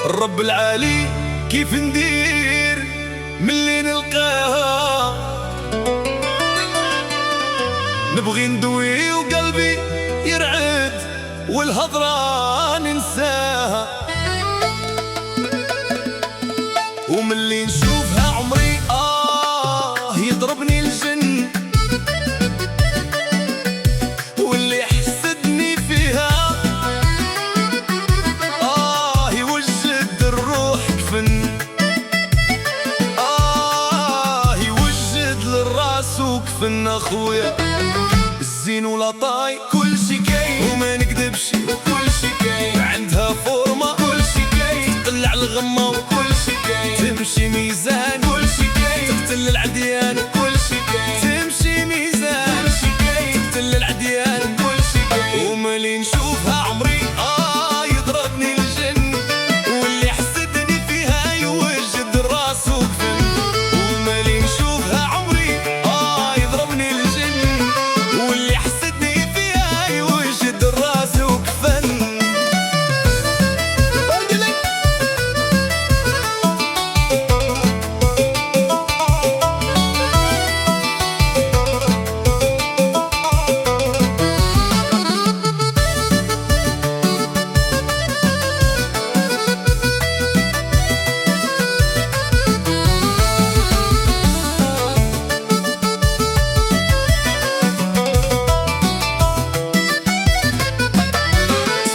الرب العالي كيف ندير ملي نلقاها؟ نبغي ندوي وقلبي يرعد والهضرة ننساها، وملي نشوفها عمري يضربني الجن، واللي يحسدني فيها يوجد الروح كفن، يوجد للراس وكفن اخويا. الزين والعطاي كل شي كاين وما نكذبش وكل شي كاين، عندها فورمة كل شي كاين، تقلع الغمة وكل شي كاين، تمشي ميزان كل شي كاين، تقتل العديان كل شي كاين، تمشي ميزان كل شي كاين، تقتل العديان كل شي كاين. وملي نشوفها عمري يضربني الجن، واللي يحسدني فيها يوجد الراس وكفن، وملي نشوفها عمري يضربني الجن، واللي يحسدني فيها يوجد الراس وكفن.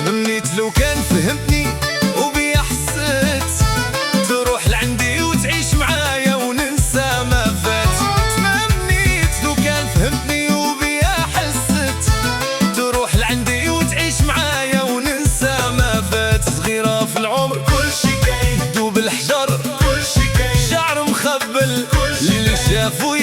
تمنيت لو كان فهمتني وبيا حسيت، تروح لعندي وتعيش معايا وننسى ما فات. تمنيت لو كان فهمتني وبيا حسيت، تروح لعندي وتعيش معايا وننسى ما فات. صغيرة في العمر كل شي كاين، دوب الحجر كل شي كاين، شعر مخبل اللي شافو